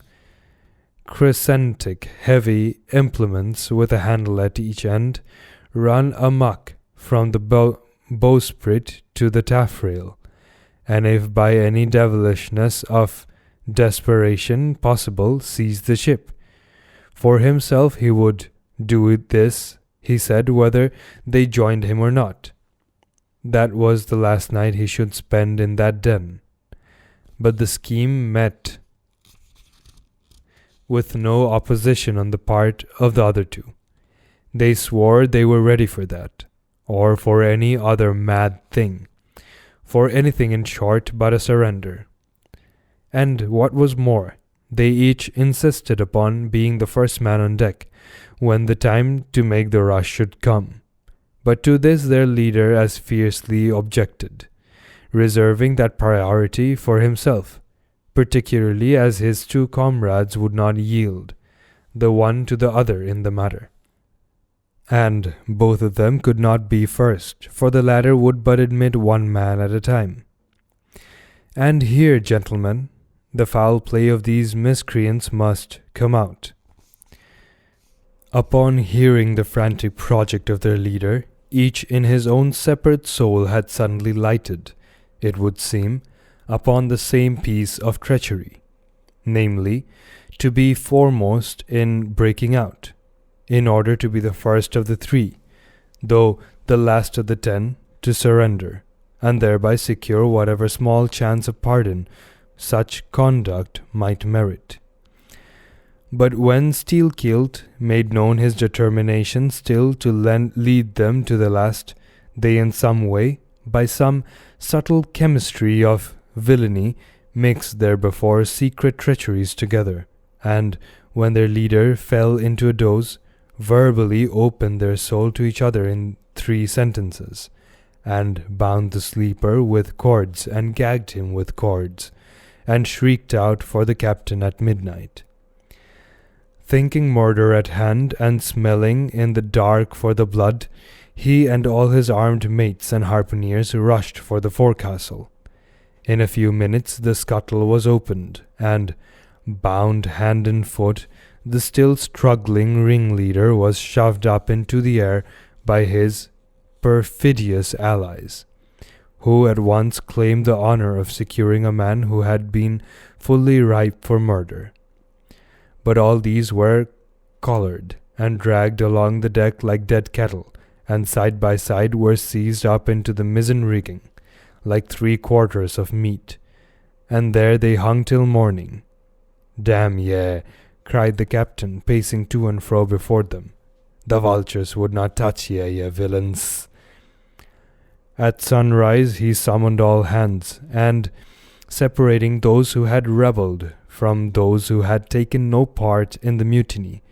crescentic, heavy implements with a handle at each end, run amuck from the bowsprit to the taffrail, and if by any devilishness of desperation possible, seize the ship. For himself he would do this, he said, whether they joined him or not. That was the last night he should spend in that den. But the scheme met with no opposition on the part of the other 2. They swore they were ready for that, or for any other mad thing, for anything in short but a surrender. And what was more, they each insisted upon being the first man on deck when the time to make the rush should come. But to this their leader as fiercely objected, reserving that priority for himself, particularly as his 2 comrades would not yield, the one to the other in the matter. And both of them could not be first, for the latter would but admit 1 man at a time. And here, gentlemen, the foul play of these miscreants must come out. Upon hearing the frantic project of their leader, each in his own separate soul had suddenly lighted, it would seem, upon the same piece of treachery, namely, to be foremost in breaking out, in order to be the first of the 3, though the last of the 10, to surrender, and thereby secure whatever small chance of pardon such conduct might merit. But when Steelkilt made known his determination still to lead them to the last, they in some way, by some subtle chemistry of villainy, mixed their before secret treacheries together, and, when their leader fell into a doze, verbally opened their soul to each other in 3 sentences, and bound the sleeper with cords and gagged him with cords, and shrieked out for the captain at midnight. Thinking murder at hand and smelling in the dark for the blood, he and all his armed mates and harpooneers rushed for the forecastle. In a few minutes the scuttle was opened, and, bound hand and foot, the still struggling ringleader was shoved up into the air by his perfidious allies, who at once claimed the honor of securing a man who had been fully ripe for murder. But all these were collared and dragged along the deck like dead cattle, and side by side were seized up into the mizzen rigging, like 3/4 of meat, and there they hung till morning. "Damn ye," cried the captain, pacing to and fro before them. "The vultures would not touch ye villains." At sunrise he summoned all hands, and, separating those who had rebelled from those who had taken no part in the mutiny,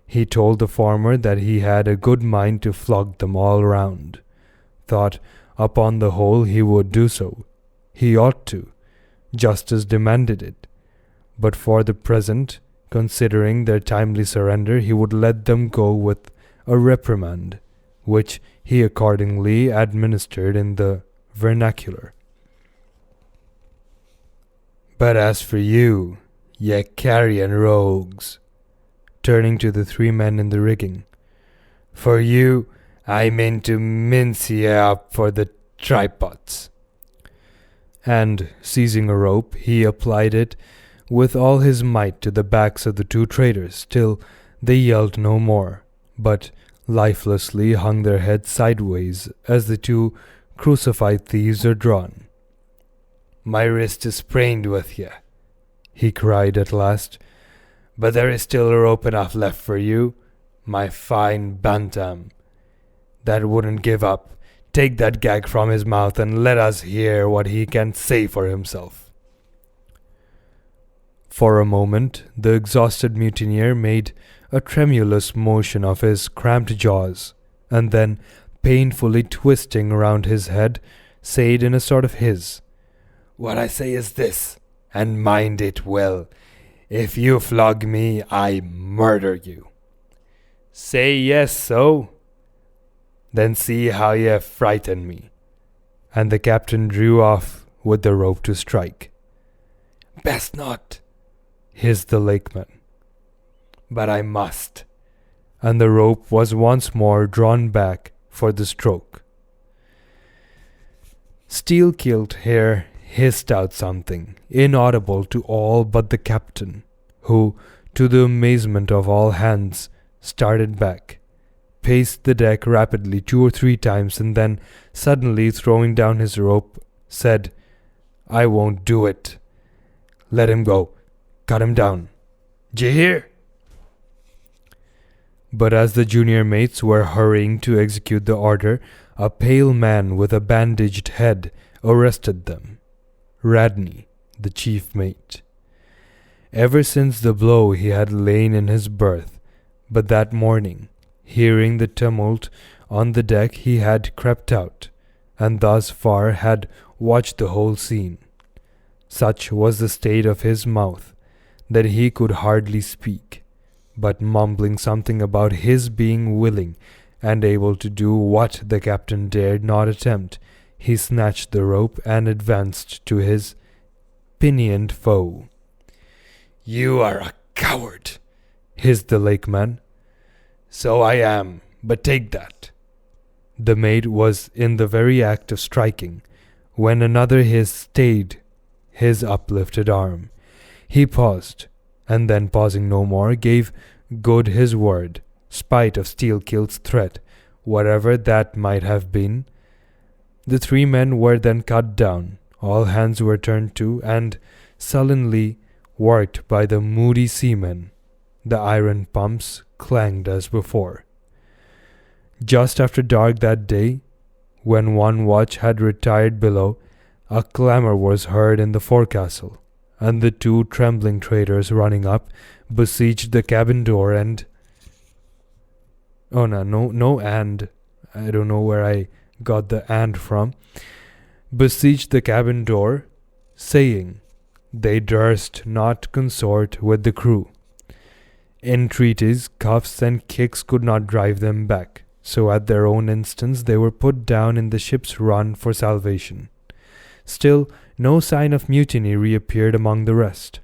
he told the former that he had a good mind to flog them all round. Thought, upon the whole, he would do so. He ought to. Justice demanded it. But for the present, considering their timely surrender, he would let them go with a reprimand, which he accordingly administered in the vernacular. "But as for you, ye carrion rogues," turning to the 3 men in the rigging, "for you I mean to mince ye up for the tripods." And, seizing a rope, he applied it with all his might to the backs of the 2 traitors, till they yelled no more, but lifelessly hung their heads sideways as the 2 crucified thieves are drawn. "My wrist is sprained with ye," he cried at last, "but there is still rope enough left for you, my fine bantam, that wouldn't give up. Take that gag from his mouth and let us hear what he can say for himself." For a moment, the exhausted mutineer made a tremulous motion of his cramped jaws, and then, painfully twisting round his head, said in a sort of hiss, "What I say is this, and mind it well. If you flog me, I murder you." "Say yes, so? Then see how ye frighten me." And the captain drew off with the rope to strike. "Best not," hissed the lakeman. "But I must." And the rope was once more drawn back for the stroke. Steel-Kilt here hissed out something, inaudible to all but the captain, who, to the amazement of all hands, started back, paced the deck rapidly 2 or 3 times, and then, suddenly throwing down his rope, said, "I won't do it. Let him go. Cut him down. D'ye hear?" But as the junior mates were hurrying to execute the order, a pale man with a bandaged head arrested them. Radney, the chief mate. Ever since the blow he had lain in his berth, but that morning, hearing the tumult on the deck, he had crept out, and thus far had watched the whole scene. Such was the state of his mouth that he could hardly speak, but mumbling something about his being willing and able to do what the captain dared not attempt, he snatched the rope and advanced to his pinioned foe. "You are a coward," hissed the lakeman. "So I am, but take that." The mate was in the very act of striking, when another hiss stayed his uplifted arm. He paused, and then pausing no more, gave good his word, spite of Steel-Kilt's threat, whatever that might have been. The 3 men were then cut down, all hands were turned to, and sullenly worked by the moody seamen. The iron pumps clanged as before. Just after dark that day, when one watch had retired below, a clamour was heard in the forecastle, and the 2 trembling traders, running up, besieged the cabin door and... and. I don't know where I got the and from. Besieged the cabin door, saying they durst not consort with the crew. Entreaties, cuffs, and kicks could not drive them back, so at their own instance they were put down in the ship's run for salvation. Still, no sign of mutiny reappeared among the rest.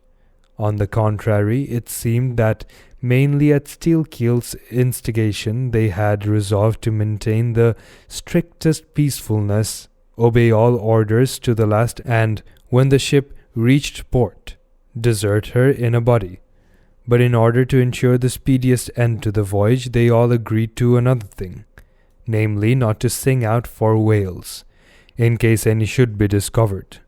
On the contrary, it seemed that, mainly at Steel-Kilt's instigation, they had resolved to maintain the strictest peacefulness, obey all orders to the last, and, when the ship reached port, desert her in a body. But in order to ensure the speediest end to the voyage, they all agreed to another thing, namely not to sing out for whales, in case any should be discovered.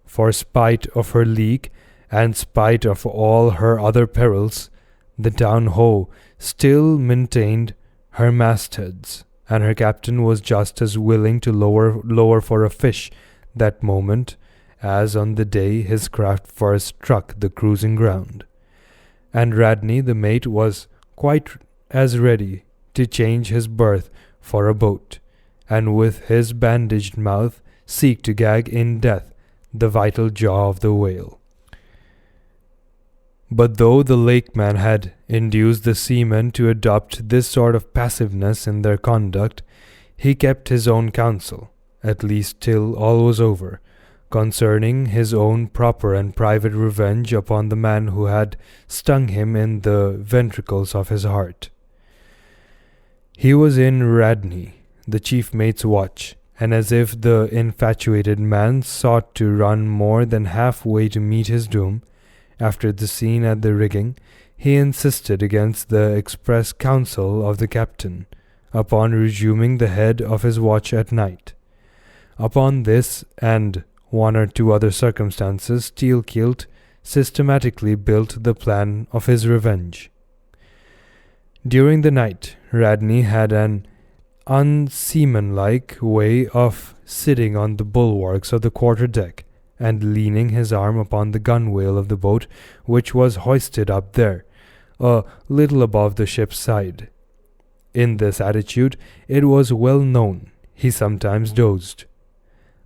For spite of her leak, and spite of all her other perils, the town-ho still maintained her mastheads, and her captain was just as willing to lower for a fish that moment as on the day his craft first struck the cruising ground. And Radney, the mate, was quite as ready to change his berth for a boat, and with his bandaged mouth seek to gag in death the vital jaw of the whale. But though the lakeman had induced the seamen to adopt this sort of passiveness in their conduct, he kept his own counsel, at least till all was over, concerning his own proper and private revenge upon the man who had stung him in the ventricles of his heart. He was in Radney, the chief mate's watch, and as if the infatuated man sought to run more than half-way to meet his doom, after the scene at the rigging, he insisted against the express counsel of the captain, upon resuming the head of his watch at night. Upon this, and 1 or 2 other circumstances, Steel-Kilt systematically built the plan of his revenge. During the night, Radney had an unseamanlike way of sitting on the bulwarks of the quarter-deck, and leaning his arm upon the gunwale of the boat, which was hoisted up there, a little above the ship's side. In this attitude, it was well known, he sometimes dozed.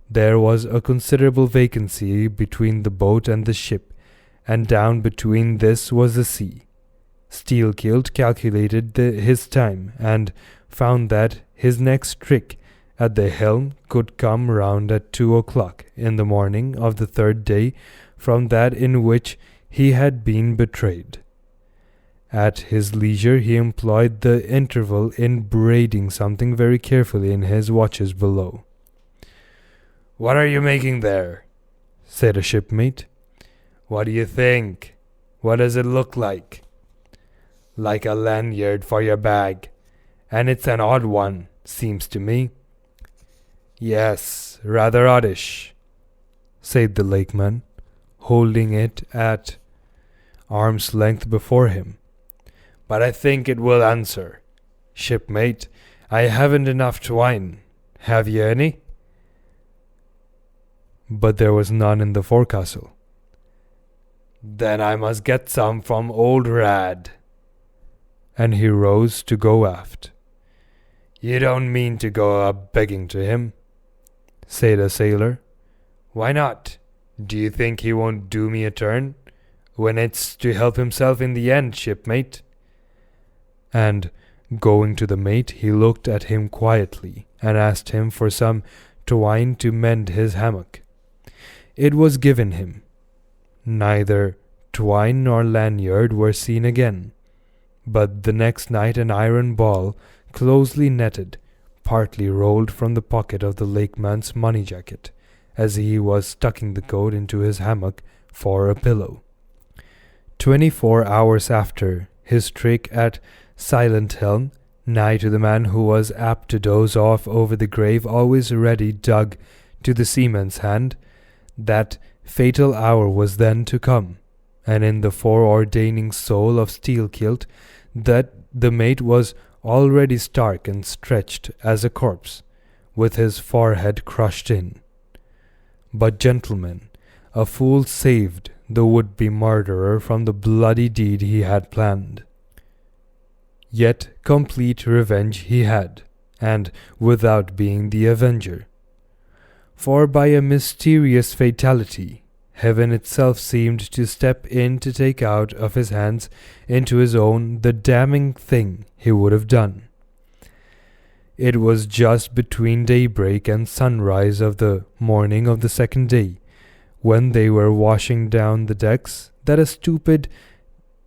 There was a considerable vacancy between the boat and the ship, and down between this was the sea. Steelkilt calculated his time, and found that his next trick at the helm could come round at 2 o'clock in the morning of the third day from that in which he had been betrayed. At his leisure he employed the interval in braiding something very carefully in his watches below. "What are you making there?" said a shipmate. "What do you think? What does it look like?" "Like a lanyard for your bag, and it's an odd one, seems to me." "Yes, rather oddish," said the lakeman, holding it at arm's length before him. "But I think it will answer. Shipmate, I haven't enough twine. Have you any?" But there was none in the forecastle. "Then I must get some from old Rad." And he rose to go aft. "You don't mean to go begging to him?" said a sailor. "Why not? Do you think he won't do me a turn, when it's to help himself in the end, shipmate?" And going to the mate, he looked at him quietly, and asked him for some twine to mend his hammock. It was given him. Neither twine nor lanyard were seen again, but the next night an iron ball, closely netted, partly rolled from the pocket of the lakeman's money jacket, as he was tucking the coat into his hammock for a pillow. 24 hours after, his trick at Silent Helm, nigh to the man who was apt to doze off over the grave always ready dug to the seaman's hand, that fatal hour was then to come, and in the foreordaining soul of Steelkilt, that the mate was already stark and stretched as a corpse, with his forehead crushed in. But, gentlemen, a fool saved the would-be murderer from the bloody deed he had planned. Yet complete revenge he had, and without being the avenger. For by a mysterious fatality, heaven itself seemed to step in to take out of his hands into his own the damning thing he would have done. It was just between daybreak and sunrise of the morning of the second day, when they were washing down the decks, that a stupid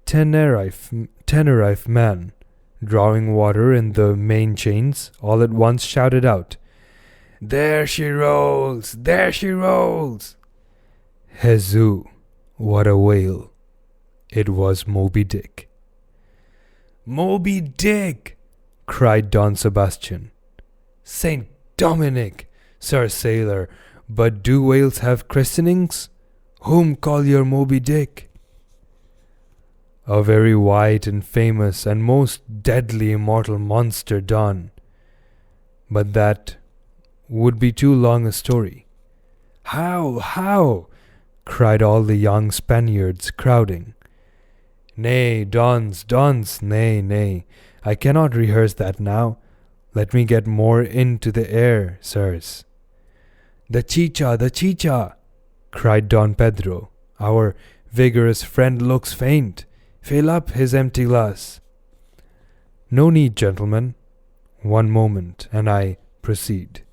Tenerife man, drawing water in the main chains, all at once shouted out, "There she rolls! There she rolls!" Hezoo, what a whale! It was Moby Dick. "Moby Dick!" cried Don Sebastian. "Saint Dominic, Sir Sailor, but do whales have christenings? Whom call your Moby Dick?" "A very white and famous and most deadly immortal monster, Don. But that would be too long a story." How?" cried all the young Spaniards, crowding. "Nay, Dons, nay, I cannot rehearse that now. Let me get more into the air, sirs." The chicha, cried Don Pedro. "Our vigorous friend looks faint. Fill up his empty glass." "No need, gentlemen. One moment, and I proceed.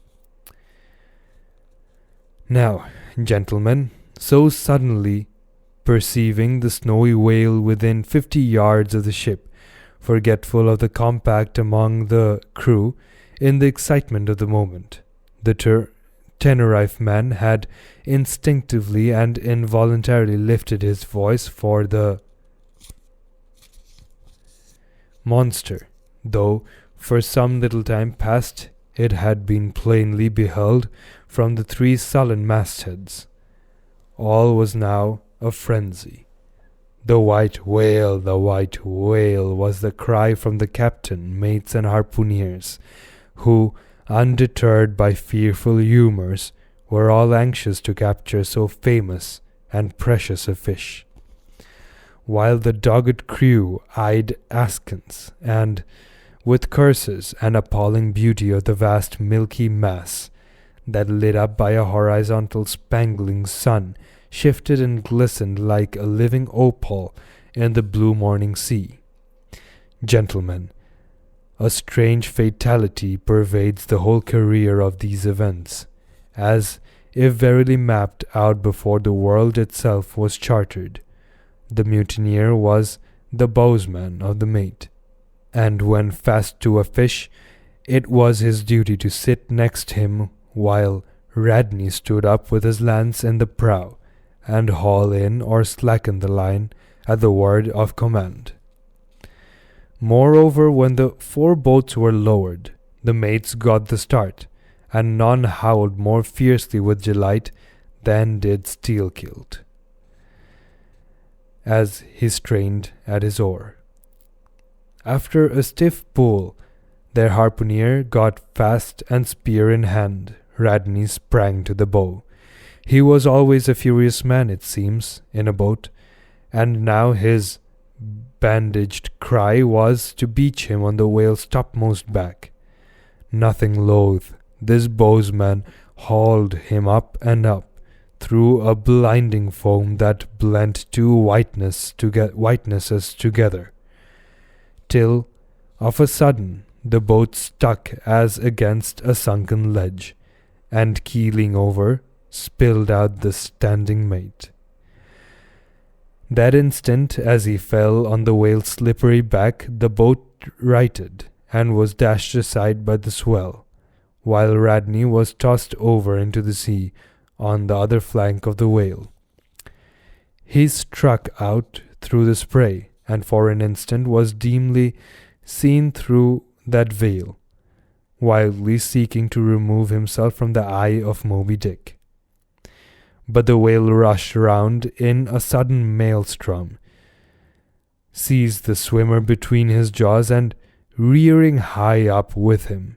Now, gentlemen, so suddenly perceiving the snowy whale within 50 yards of the ship, forgetful of the compact among the crew, in the excitement of the moment, the Tenerife man had instinctively and involuntarily lifted his voice for the monster, though for some little time past it had been plainly beheld from the 3 sullen mastheads. All was now a frenzy. "The white whale, the white whale," was the cry from the captain, mates, and harpooneers, who, undeterred by fearful humours, were all anxious to capture so famous and precious a fish. While the dogged crew eyed askance, and, with curses and appalling beauty of the vast milky mass that, lit up by a horizontal spangling sun, shifted and glistened like a living opal in the blue morning sea. Gentlemen, a strange fatality pervades the whole career of these events, as if verily mapped out before the world itself was chartered. The mutineer was the bowsman of the mate, and when fast to a fish, it was his duty to sit next him while Radney stood up with his lance in the prow, and haul in or slacken the line at the word of command. Moreover, when the 4 boats were lowered, the mates got the start, and none howled more fiercely with delight than did Steelkilt, as he strained at his oar. After a stiff pull, their harpooner got fast, and spear in hand, Radney sprang to the bow. He was always a furious man, it seems, in a boat, and now his bandaged cry was to beach him on the whale's topmost back. Nothing loath, this bowsman hauled him up and up, through a blinding foam that blent 2 whitenesses together, till, of a sudden, the boat stuck as against a sunken ledge, and keeling over, spilled out the standing mate. That instant, as he fell on the whale's slippery back, the boat righted, and was dashed aside by the swell, while Radney was tossed over into the sea on the other flank of the whale. He struck out through the spray, and for an instant was dimly seen through that veil, wildly seeking to remove himself from the eye of Moby Dick. But the whale rushed round in a sudden maelstrom, seized the swimmer between his jaws, and, rearing high up with him,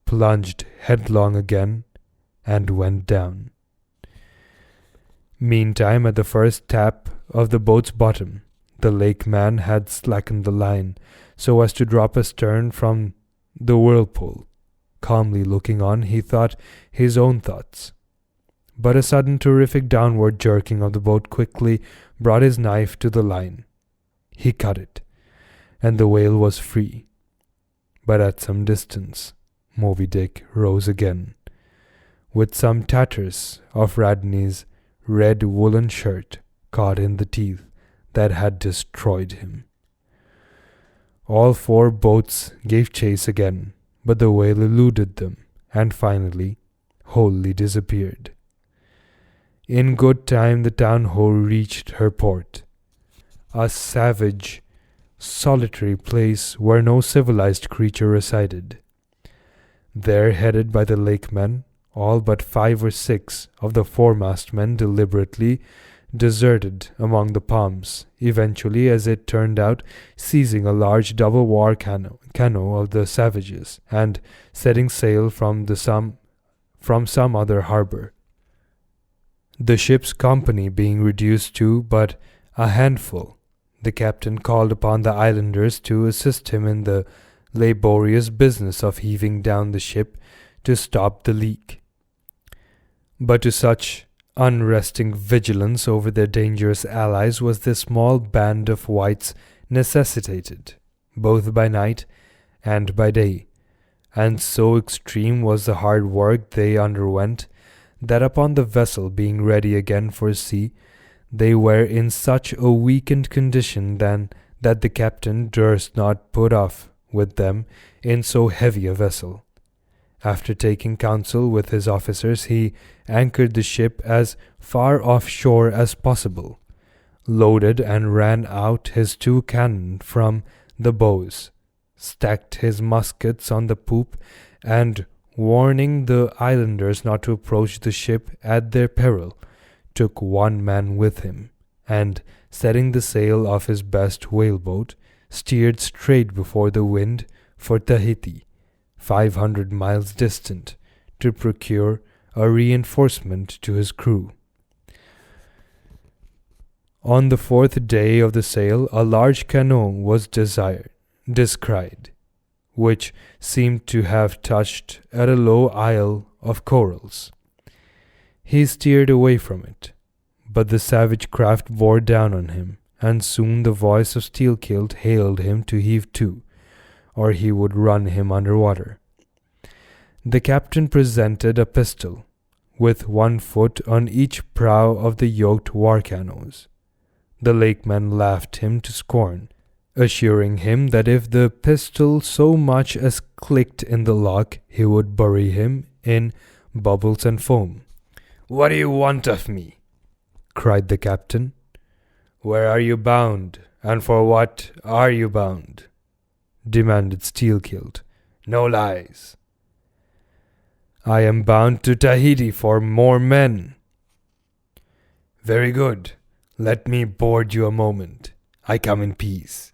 plunged headlong again, and went down. Meantime, at the first tap of the boat's bottom, the lake man had slackened the line, so as to drop astern from the whirlpool. Calmly looking on, he thought his own thoughts. But a sudden terrific downward jerking of the boat quickly brought his knife to the line. He cut it, and the whale was free. But at some distance, Moby Dick rose again, with some tatters of Radney's red woolen shirt caught in the teeth that had destroyed him. All 4 boats gave chase again, but the whale eluded them, and finally wholly disappeared. In good time the town-ho reached her port, a savage, solitary place where no civilized creature resided. There, headed by the lakemen, all but 5 or 6 of the foremast men deliberately deserted among the palms, eventually, as it turned out, seizing a large double-war canoe of the savages, and setting sail from some other harbor. The ship's company being reduced to but a handful, the captain called upon the islanders to assist him in the laborious business of heaving down the ship to stop the leak. But to such unresting vigilance over their dangerous allies was this small band of whites necessitated, both by night and by day, and so extreme was the hard work they underwent, that upon the vessel being ready again for sea, they were in such a weakened condition that the captain durst not put off with them in so heavy a vessel. After taking counsel with his officers, he anchored the ship as far offshore as possible, loaded and ran out his 2 cannon from the bows, stacked his muskets on the poop, and, warning the islanders not to approach the ship at their peril, took 1 man with him, and, setting the sail of his best whaleboat, steered straight before the wind for Tahiti, 500 miles distant, to procure a reinforcement to his crew. On the 4th day of the sail, a large canoe was descried, which seemed to have touched at a low isle of corals. He steered away from it, but the savage craft bore down on him, and soon the voice of Steelkilt hailed him to heave to, or he would run him under water. The captain presented a pistol, with 1 foot on each prow of the yoked war canoes. The lakemen laughed him to scorn, assuring him that if the pistol so much as clicked in the lock, he would bury him in bubbles and foam. "What do you want of me?" cried the captain. "Where are you bound, and for what are you bound?" demanded Steelkilt. "No lies." "I am bound to Tahiti for more men." "Very good. Let me board you a moment. I come in peace."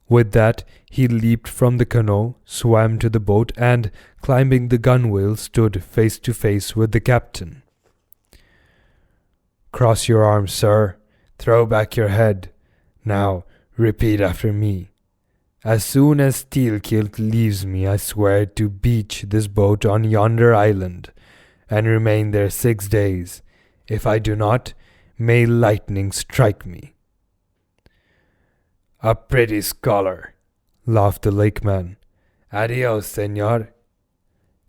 With that, he leaped from the canoe, swam to the boat, and, climbing the gunwale, stood face to face with the captain. "Cross your arms, sir. Throw back your head. Now, repeat after me. As soon as Steelkilt leaves me, I swear to beach this boat on yonder island, and remain there 6 days. If I do not, may lightning strike me." "A pretty scholar," laughed the lakeman. "Adios, senor."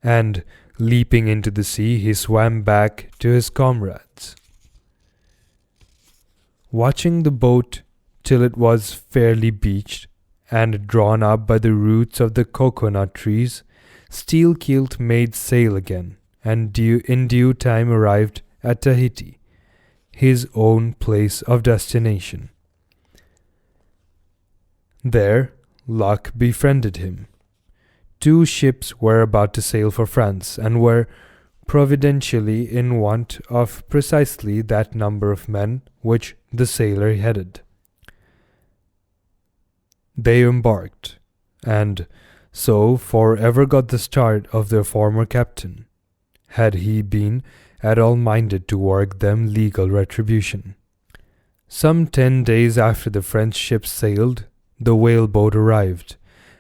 And, leaping into the sea, he swam back to his comrades. Watching the boat till it was fairly beached and drawn up by the roots of the coconut trees, Steelkilt made sail again, and in due time arrived at Tahiti, his own place of destination. There, luck befriended him. 2 ships were about to sail for France, and were providentially in want of precisely that number of men which the sailor headed. They embarked, and so forever got the start of their former captain, had he been at all minded to work them legal retribution. Some 10 days after the French ship sailed, the whaleboat arrived,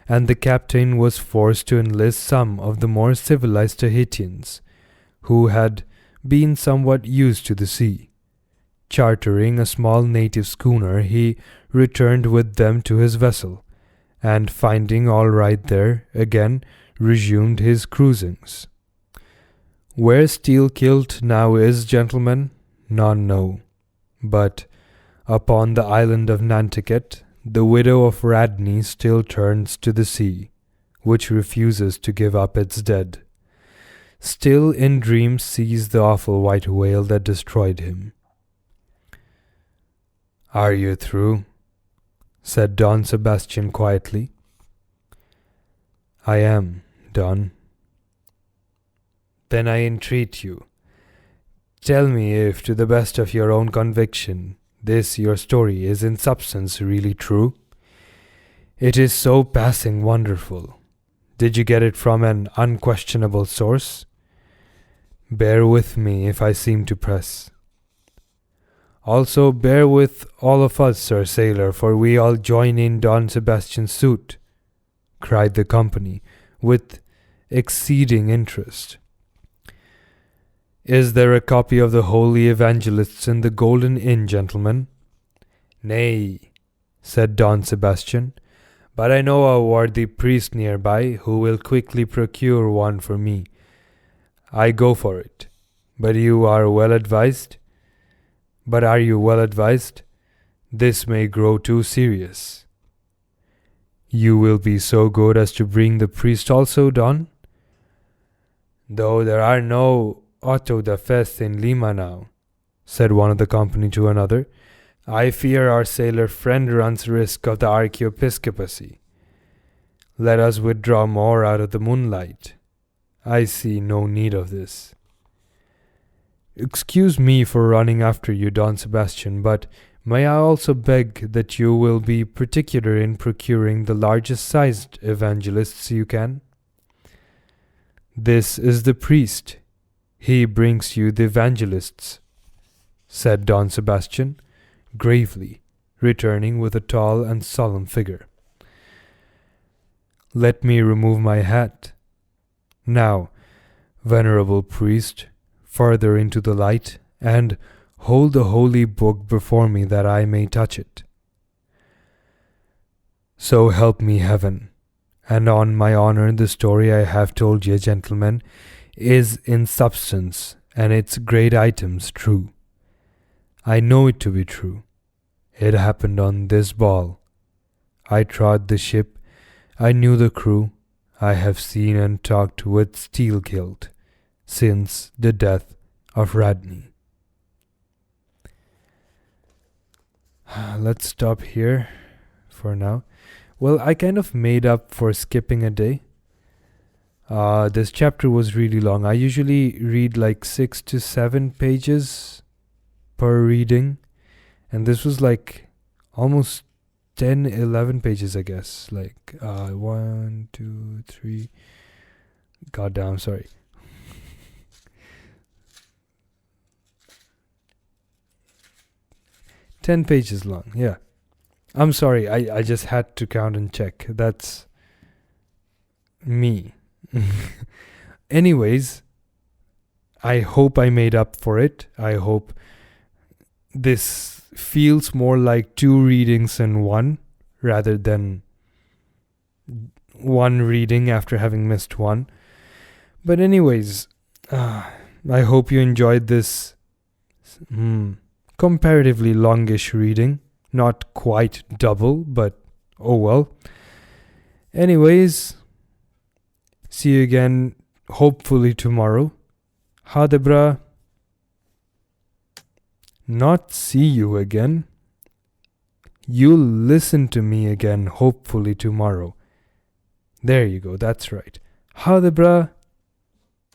and the captain was forced to enlist some of the more civilized Tahitians, who had been somewhat used to the sea. Chartering a small native schooner, he returned with them to his vessel, and finding all right there, again resumed his cruisings. Where Steelkilt now is, gentlemen, none know, but upon the island of Nantucket, the widow of Radney still turns to the sea, which refuses to give up its dead. Still in dreams sees the awful white whale that destroyed him. "Are you through?" said Don Sebastian quietly. "I am, Don." "Then I entreat you, tell me if, to the best of your own conviction, this your story is in substance really true. It is so passing wonderful. Did you get it from an unquestionable source? Bear with me if I seem to press. Also bear with all of us, Sir Sailor, for we all join in Don Sebastian's suit," cried the company, with exceeding interest. "Is there a copy of the Holy Evangelists in the Golden Inn, gentlemen?" "Nay," said Don Sebastian, "but I know a worthy priest nearby who will quickly procure one for me. I go for it. But are you well advised? This may grow too serious." "You will be so good as to bring the priest also, Don?" "Though there are no auto da fe in Lima now," said one of the company to another, "I fear our sailor friend runs risk of the archiepiscopacy. Let us withdraw more out of the moonlight. I see no need of this." "Excuse me for running after you, Don Sebastian, but may I also beg that you will be particular in procuring the largest sized evangelists you can?" "This is the priest. He brings you the evangelists," said Don Sebastian, gravely, returning with a tall and solemn figure. "Let me remove my hat. Now, venerable priest, further into the light, and hold the holy book before me that I may touch it. So help me heaven, and on my honor the story I have told ye, gentlemen, is in substance and its great items true. I know it to be true. It happened on this ball. I trod the ship, I knew the crew, I have seen and talked with Steelkilt since the death of Radney." Let's stop here for now. Well, I kind of made up for skipping a day. This chapter was really long. I usually read like 6 to 7 pages per reading, and this was like almost 10, 11 pages, I guess. Like 1, 2, 3. Goddamn, sorry. 10 pages long, yeah. I'm sorry, I just had to count and check. That's me. Anyways, I hope I made up for it. I hope this feels more like 2 readings in one rather than one reading after having missed one. But anyways, I hope you enjoyed this comparatively longish reading. Not quite double, but oh well. Anyways, see you again hopefully tomorrow. Ha det bra. Not see you again. You'll listen to me again hopefully tomorrow. There you go, that's right. Ha det bra.